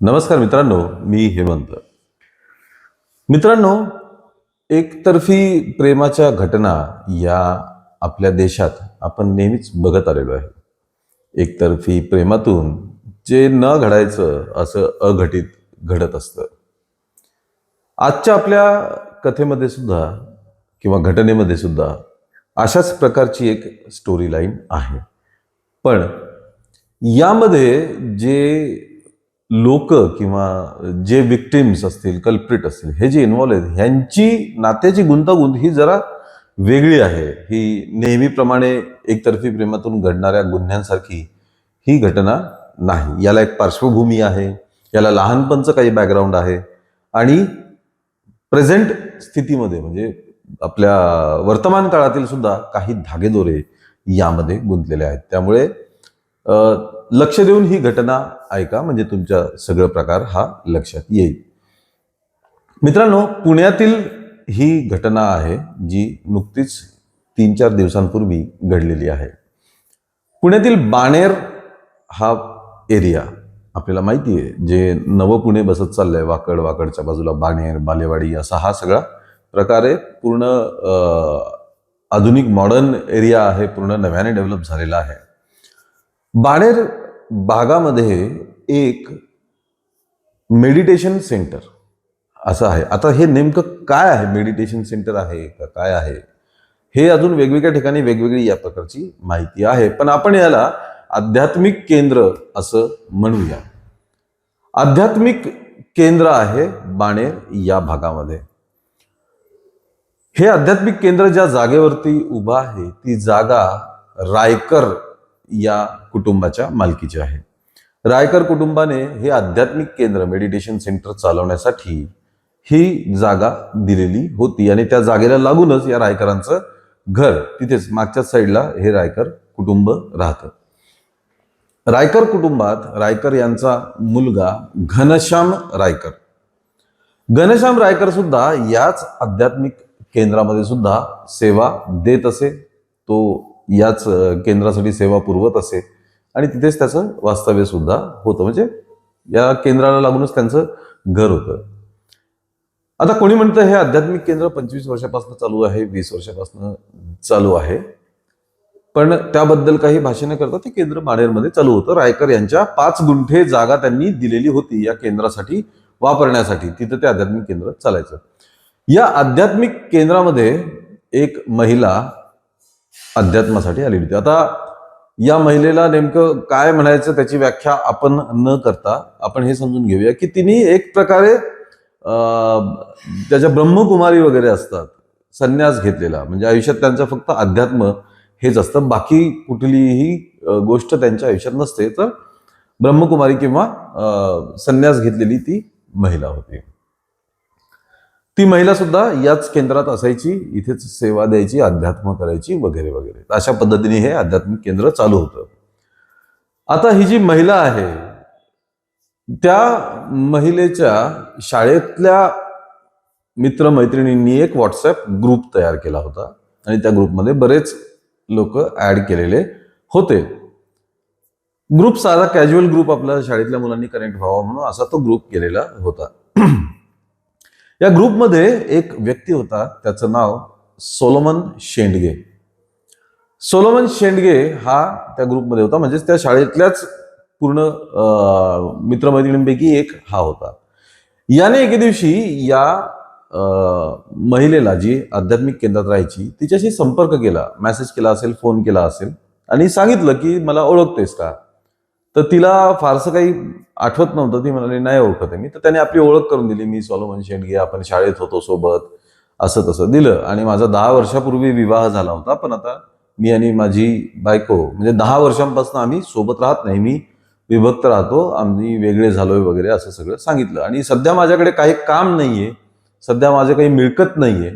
नमस्कार मित्रांनो, मी हेमंत. मित्रांनो, एकतर्फी प्रेमाच्या घटना या आपल्या देशात आपण नेहमीच बघत आलेलो आहे. एकतर्फी प्रेमातून जे न घडायचं असं अघटित घडत असतं. आजच्या आपल्या कथेमध्ये सुद्धा किंवा घटनेमध्ये सुद्धा अशाच प्रकारची एक स्टोरी लाईन आहे. पण यामध्ये जे लोक किंवा जे विक्टिम्स असतील, कल्प्रिट असतील, हे जे इन्व्हॉल्व आहेत, ह्यांची नात्याची गुंतागुंत ही जरा वेगळी आहे. ही नेहमीप्रमाणे एकतर्फी प्रेमातून घडणाऱ्या गुन्ह्यांसारखी ही घटना नाही. याला एक पार्श्वभूमी आहे, याला लहानपणचं काही बॅकग्राऊंड आहे आणि प्रेझेंट स्थितीमध्ये म्हणजे आपल्या वर्तमान काळातील सुद्धा काही धागेदोरे यामध्ये गुंतलेले आहेत. त्यामुळे लक्ष देऊन ही घटना ऐका, म्हणजे तुमच्या सगळं प्रकार हा लक्षात येईल. मित्रांनो, पुण्यातील ही घटना आहे जी नुकतीच 3-4 दिवसांपूर्वी घडलेली आहे. पुण्यातील बाणेर हा एरिया आपल्याला माहिती आहे, जे नवं पुणे बसत चाललंय. वाकडच्या बाजूला बाणेर, बालेवाडी असा हा सगळा प्रकार आहे. पूर्ण आधुनिक मॉडर्न एरिया आहे, पूर्ण नव्याने डेव्हलप झालेला आहे. बाणेर भागामध्ये एक मेडिटेशन सेंटर असं आहे. आता हे नेमकं काय आहे, मेडिटेशन सेंटर आहे का काय आहे, हे अजून वेगवेगळ्या ठिकाणी वेगवेगळी या प्रकारची माहिती आहे. पण आपण याला आध्यात्मिक केंद्र असं म्हणूया. आध्यात्मिक केंद्र आहे बाणेर या भागामध्ये. हे आध्यात्मिक केंद्र ज्या जागेवरती उभं आहे ती जागा रायकर या कुटुंबाच्या मालकीची आहे. रायकर कुटुंबाने हे आध्यात्मिक केंद्र, मेडिटेशन सेंटर चालवण्यासाठी ही जागा दिलेली होती आणि त्या जागेला लागूनच या रायकरांचं घर, तिथेच मागच्याच साईडला हे रायकर कुटुंब राहतं. रायकर कुटुंबात रायकर यांचा मुलगा घनश्याम रायकर सुद्धा याच आध्यात्मिक केंद्रामध्ये सुद्धा सेवा देत असे. तो याच केंद्रासाठी सेवा पुरवत असे आणि तिथेच त्याचं वास्तव्य सुद्धा होतं. म्हणजे या केंद्राला लागूनच त्यांचं घर होतं. आता कोणी म्हणतं हे आध्यात्मिक केंद्र 25 वर्षापासून चालू आहे, 20 वर्षापासून चालू आहे, पण त्याबद्दल काही भाष्य न करता ते केंद्र बाणेरमध्ये चालू होतं. रायकर यांच्या 5 गुंठे जागा त्यांनी दिलेली होती या केंद्रासाठी वापरण्यासाठी. तिथं ते आध्यात्मिक केंद्र चालायचं. या आध्यात्मिक केंद्रामध्ये एक महिला अध्यात्मासाठी आलेली होती. आता या महिलेला नेमकं काय म्हणायचं त्याची व्याख्या आपण न करता आपण हे समजून घेऊया की तिने एक प्रकारे त्याच्या ब्रह्मकुमारी वगैरे असतात, संन्यास घेतलेला. म्हणजे आयुष्यात त्यांचं फक्त अध्यात्म हेच असतं, बाकी कुठलीही गोष्ट त्यांच्या आयुष्यात नसते. तर ब्रह्मकुमारी किंवा संन्यास घेतलेली ती महिला होती. ती महिला सुद्धा याच केंद्रात असायची, इथेच सेवा द्यायची, अध्यात्म करायची वगैरे वगैरे. अशा पद्धतीने हे आध्यात्मिक केंद्र चालू होतं. आता ही जी महिला आहे त्या महिलेच्या शाळेतल्या मित्रमैत्रिणींनी एक व्हॉट्सअप ग्रुप तयार केला होता आणि त्या ग्रुपमध्ये बरेच लोक ऍड केलेले होते. ग्रुप साधा कॅज्युअल ग्रुप, आपल्या शाळेतल्या मुलांनी कनेक्ट व्हावा म्हणून असा तो ग्रुप केलेला होता. या ग्रुपमध्ये एक व्यक्ती होता, त्याचं नाव सोलोमन शेंडगे. सोलोमन शेंडगे हा त्या ग्रुपमध्ये होता, म्हणजेच त्या शाळेतल्याच पूर्ण मित्रमैत्रिणींपैकी एक हा होता. याने एके दिवशी या महिलेला, जी आध्यात्मिक केंद्रात राहायची, तिच्याशी संपर्क केला, मेसेज केला असेल, फोन केला असेल आणि सांगितलं की मला ओळखतेस का. तर तिला फारसं काही आठवत नव्हतं. ती म्हणाली नाही ओळखत आहे मी. तर त्याने आपली ओळख करून दिली, मी सोलोमन शेंडगे, आपण शाळेत होतो सोबत, असं तसं दिलं. आणि माझा 10 वर्षापूर्वी विवाह झाला होता, पण आता मी आणि माझी बायको म्हणजे 10 वर्षांपासून आम्ही सोबत राहत नाही, मी विभक्त राहतो, आम्ही वेगळे झालोय वगैरे असं सगळं सांगितलं. आणि सध्या माझ्याकडे काही काम नाहीये, सध्या माझे काही मिळकत नाहीये,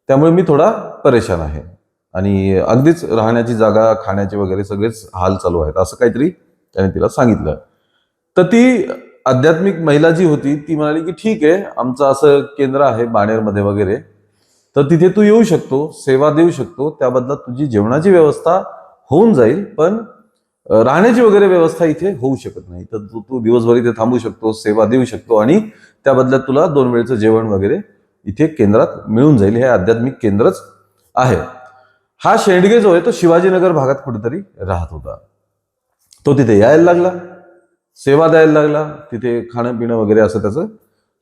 त्यामुळे मी थोडा परेशान आहे आणि अगदीच राहण्याची जागा, खाण्याचे वगैरे सगळेच हाल चालू आहेत, असं काहीतरी त्याने तिला सांगितलं. तर ती आध्यात्मिक महिला जी होती ती म्हणाली की ठीक आहे, आमचं असं केंद्र आहे बाणेरमध्ये वगैरे, तर तिथे तू येऊ शकतो, सेवा देऊ शकतो, त्याबद्दल तुझी जेवणाची व्यवस्था होऊन जाईल, पण राहण्याची वगैरे व्यवस्था इथे होऊ शकत नाही. तर तू दिवसभर इथे थांबू शकतो, सेवा देऊ शकतो आणि त्या बदल्यात तुला 2 वेळचं जेवण वगैरे इथे केंद्रात मिळून जाईल. हे आध्यात्मिक केंद्रच आहे. हा शेंडगे जो आहे तो शिवाजीनगर भागात कुठेतरी राहत होता. तो तिथे यायला लागला, सेवा द्यायला लागला, तिथे खाणं पिणं वगैरे असं त्याचं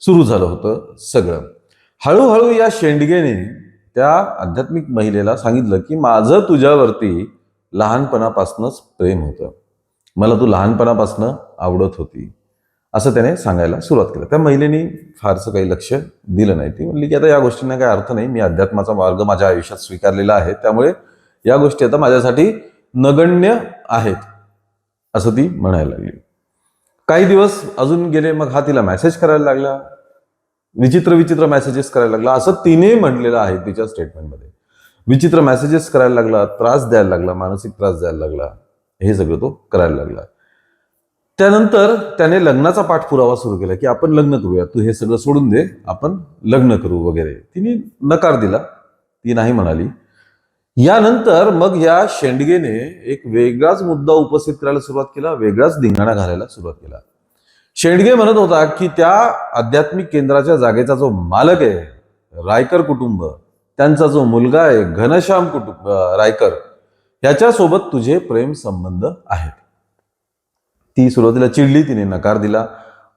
सुरू झालं होतं सगळं. हळूहळू या शेंडगेने त्या आध्यात्मिक महिलेला सांगितलं की माझं तुझ्यावरती लहानपणापासूनच प्रेम होतं, मला तू लहानपणापासून आवडत होती, असं त्याने सांगायला सुरुवात केलं. त्या महिलेने फारसं काही लक्ष दिलं नाही. ती म्हणली की आता या गोष्टींना काही अर्थ नाही, मी अध्यात्माचा मार्ग माझ्या आयुष्यात स्वीकारलेला आहे, त्यामुळे या गोष्टी आता माझ्यासाठी नगण्य आहेत, असं ती म्हणायला लागली. काही दिवस अजून गेले, मग हा तिला मेसेज करायला लागला, विचित्र विचित्र मेसेजेस करायला लागला, असं तिने म्हटलेलं आहे तिच्या स्टेटमेंटमध्ये. विचित्र मेसेजेस करायला लागला, त्रास द्यायला लागला, मानसिक त्रास द्यायला लागला, हे सगळं तो करायला लागला. त्यानंतर त्याने लग्नाचा पाठपुरावा सुरू केला की आपण लग्न करूया, तू हे सगळं सोडून दे, आपण लग्न करू वगैरे. तिने नकार दिला, ती नाही म्हणाली. यानंतर मग या शेंडगेने एक वेगळाच मुद्दा उपस्थित करायला सुरुवात केला, वेगळाच धिंगाणा घालायला सुरुवात केला. शेंडगे म्हणत होता की त्या आध्यात्मिक केंद्राच्या जागेचा जो मालक आहे रायकर कुटुंब, त्यांचा जो मुलगा आहे घनश्याम रायकर, याच्यासोबत तुझे प्रेम संबंध आहेत. ती सुरुवातीला चिडली, तिने नकार दिला.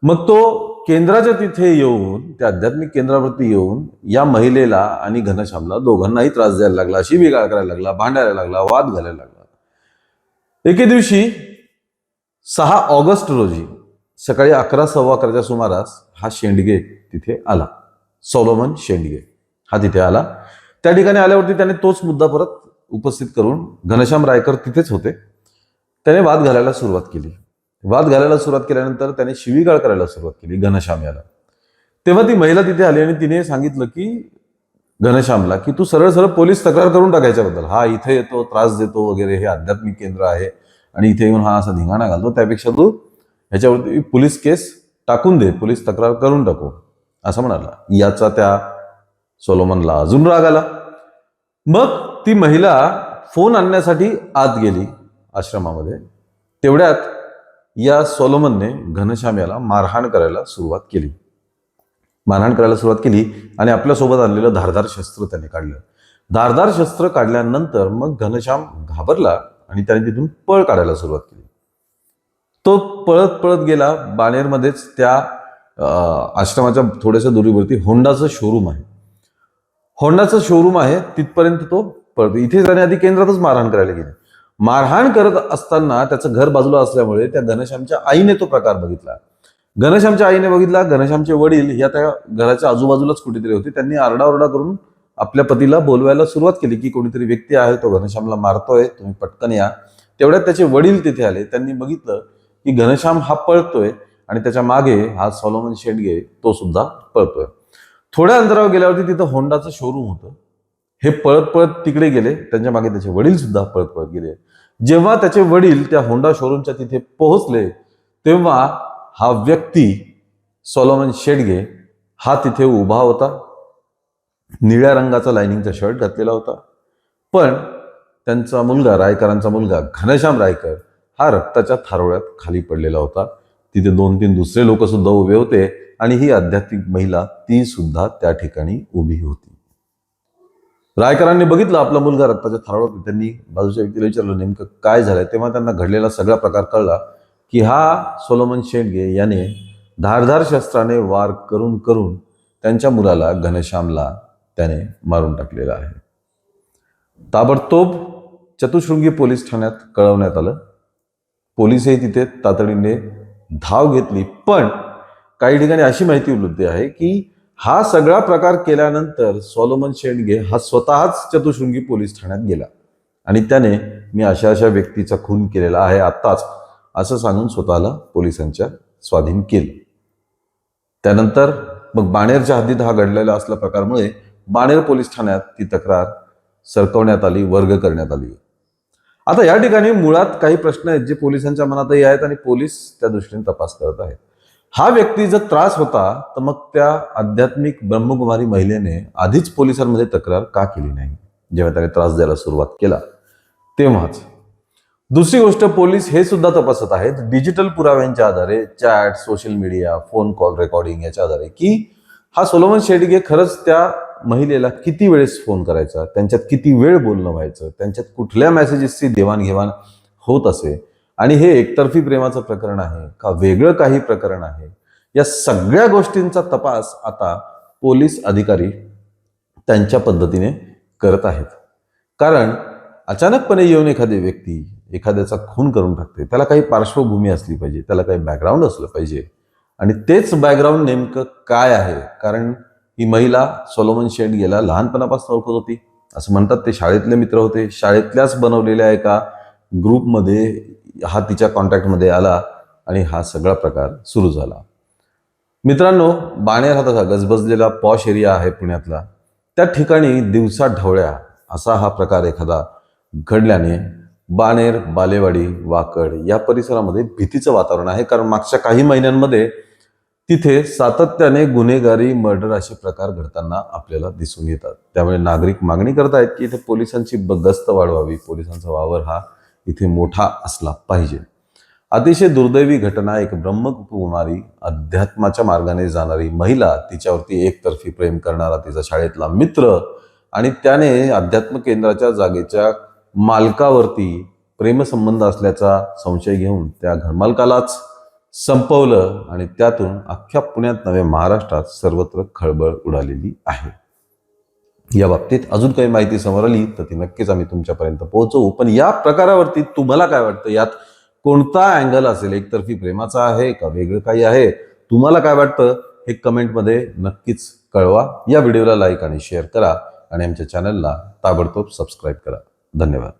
मग तो केंद्राच्या तिथे येऊन, त्या आध्यात्मिक केंद्रावरती येऊन या महिलेला आणि घनश्यामला दोघांनाही त्रास द्यायला लागला, शिवीगाळ करायला लागला, भांडायला लागला, वाद घालायला लागला. एके दिवशी 6 ऑगस्ट रोजी सकाळी 11:15च्या सुमारास हा शेंडगे तिथे आला. सोलोमन शेंडगे हा तिथे आला. त्या ठिकाणी आल्यावरती त्याने तोच मुद्दा परत उपस्थित करून, घनश्याम रायकर तिथेच होते, त्याने वाद घालायला सुरुवात केली. वाद घालायला सुरुवात केल्यानंतर त्याने शिवीगाळ करायला सुरुवात केली घनश्याम याला. तेव्हा ती महिला तिथे आली आणि तिने सांगितलं की घनश्यामला की तू सरळ सरळ पोलीस तक्रार करून टाकायच्याबद्दल, हा इथे येतो, त्रास देतो वगैरे, हे आध्यात्मिक केंद्र आहे आणि इथे येऊन हा असा धिंगाणा घालतो, त्यापेक्षा तू ह्याच्यावरती पोलीस केस टाकून दे, पोलीस तक्रार करून टाकू, असं म्हणाला. याचा त्या सोलोमनला अजून राग आला. मग ती महिला फोन आणण्यासाठी आत गेली आश्रमामध्ये. तेवढ्यात या सोलोमनने घनश्याम याला मारहाण करायला सुरुवात केली. आणि आपल्यासोबत आणलेलं धारदार शस्त्र त्याने काढलं. धारदार शस्त्र काढल्यानंतर मग घनश्याम घाबरला आणि त्याने तिथून पळ काढायला सुरुवात केली. तो पळत पळत गेला. बाणेरमध्येच त्या आश्रमाच्या थोड्याशा दुरीवरती होंडाचं शोरूम आहे, तिथपर्यंत तो पळतो. इथे त्याने आधी केंद्रातच मारहाण करायला गेली. मारहाण करत असताना त्याचं घर बाजूला असल्यामुळे त्या घनश्यामच्या आईने तो प्रकार बघितला. घनश्यामचे वडील या त्या घराच्या आजूबाजूलाच कुठेतरी होते. त्यांनी आरडाओरडा करून आपल्या पतीला बोलवायला सुरुवात केली की कोणीतरी व्यक्ती आहे, तो घनश्यामला मारतोय, तुम्ही पटकन या. तेवढ्यात त्याचे वडील तिथे आले. त्यांनी बघितलं की घनश्याम हा पळतोय आणि त्याच्या मागे हा सोलोमन शेंडगे तो सुद्धा पळतोय. थोड्या अंतरावर गेल्यावरती तिथं होंडाचं शोरूम होतं. हे पळत पळत तिकडे गेले, त्यांच्या मागे त्याचे वडील सुद्धा पळत पळत गेले. जेव्हा त्याचे वडील त्या होंडा शोरूमच्या तिथे पोहोचले तेव्हा हा व्यक्ती सोलोमन शेंडगे हा तिथे उभा होता. निळ्या रंगाचा लायनिंगचा शर्ट घातलेला होता. पण त्यांचा मुलगा, रायकरांचा मुलगा घनश्याम रायकर, हा रक्ताच्या थारोळ्यात खाली पडलेला होता. तिथे 2-3 दुसरे लोक सुद्धा उभे होते आणि ही आध्यात्मिक महिला ती सुद्धा त्या ठिकाणी उभी होती. रायकरांनी बघितलं आपला मुलगा रक्ताच्या थारोळ्यात. त्यांनी बाजूच्या व्यक्तीला विचारलं नेमकं काय झालंय. तेव्हा त्यांना घडलेला सगळा प्रकार कळला की हा सोलोमन शेंडगे याने धारधार शस्त्राने वार करून करून त्यांच्या मुलाला घनश्यामला त्याने मारून टाकलेला आहे. ताबडतोब चतुशृंगी पोलीस ठाण्यात कळवण्यात आलं. पोलीसही तिथे तातडीने धाव घेतली. पण काही ठिकाणी अशी माहिती उपलब्ध आहे की हा सगळा प्रकार केल्यानंतर सोलोमन शेंडगे हा स्वतःच चतुशृंगी पोलीस ठाण्यात गेला आणि त्याने मी अशा अशा व्यक्तीचा खून केलेला आहे आत्ताच, असं सांगून स्वतःला पोलिसांच्या स्वाधीन केलं. त्यानंतर मग बाणेरच्या हद्दीत हा घडलेला असल्या प्रकारमुळे बाणेर पोलीस ठाण्यात ती तक्रार सरकवण्यात आली, वर्ग करण्यात आली. आता या ठिकाणी मुळात काही प्रश्न आहेत जे पोलिसांच्या मनातही आहेत आणि पोलीस त्या दृष्टीने तपास करत आहेत. हा व्यक्ती जर त्रास होता तर मग त्या आध्यात्मिक ब्रह्मकुमारी महिलेने आधीच पोलिसांमध्ये तक्रार का केली नाही जेव्हा त्याने त्रास द्यायला सुरुवात केला तेव्हाच. दुसरी गोष्ट, पोलीस हे सुद्धा तपासत आहेत डिजिटल पुराव्यांच्या आधारे, chat, social media, phone call recording याच्या आधारे, की हा सोलोमन शेडगे खरंच त्या महिलेला किती वेळेस फोन करायचा, त्यांच्यात किती वेळ बोलणं व्हायचं, त्यांच्यात कुठल्या मेसेजेसची देवाणघेवाण होत असे, आणि हे एकतर्फी प्रेमाचं प्रकरण आहे का वेगळं काही प्रकरण आहे, या सगळ्या गोष्टींचा तपास आता पोलीस अधिकारी त्यांच्या पद्धतीने करत आहेत. कारण अचानकपणे येऊन एखादी व्यक्ती एखाद्याचा खून करून टाकते, त्याला काही पार्श्वभूमी असली पाहिजे, त्याला काही बॅकग्राऊंड असलं पाहिजे, आणि तेच बॅकग्राऊंड नेमकं काय आहे. कारण ही महिला सोलोमन शेडगेला लहानपणापासून ओळखत होती, असं म्हणतात. ते शाळेतले मित्र होते, शाळेतल्याच बनवलेल्या एका ग्रुपमध्ये हा तिच्या कॉन्टॅक्टमध्ये आला आणि हा सगळा प्रकार सुरू झाला. मित्रांनो, बाणेर हा तसा गजबजलेला पॉश एरिया आहे पुण्यातला. त्या ठिकाणी दिवसा ढवळ्या असा हा प्रकार एखादा घडल्याने बाणेर, बालेवाडी, वाकड या परिसरामध्ये भीतीचं वातावरण आहे. कारण मागच्या काही महिन्यांमध्ये तिथे सातत्याने गुन्हेगारी, मर्डर असे प्रकार घडताना आपल्याला दिसून येतात. त्यामुळे नागरिक मागणी करतायत की इथे पोलिसांची गस्त वाढवावी, पोलिसांचा वावर हा इथे मोठा असला पाहिजे. अतिशय दुर्दैवी घटना, एक ब्रह्मकुमारी, अध्यात्माच्या मार्गाने जाणारी महिला, तिच्यावरती एकतर्फी प्रेम करणारा तिचा शाळेतला मित्र, आणि त्याने अध्यात्म केंद्राच्या जागेच्या मालकावरती प्रेमसंबंध असल्याचा संशय घेऊन त्या घरमालकालाच संपवलं, आणि त्यातून अख्ख्या पुण्यात नव्हे महाराष्ट्रात सर्वत्र खळबळ उडालेली आहे. या बाबतीत अजून काही माहिती समोर आली तर ती नक्कीच आम्ही तुमच्यापर्यंत पोहोचवू. पण या प्रकारावरती तुम्हाला काय वाटतं, यात कोणता अँगल असेल, एकतर्फी प्रेमाचा आहे का वेगळं काही आहे, तुम्हाला काय वाटतं हे कमेंटमध्ये नक्कीच कळवा. या व्हिडिओला लाईक आणि शेअर करा आणि आमच्या चॅनलला ताबडतोब सबस्क्राईब करा. धन्यवाद.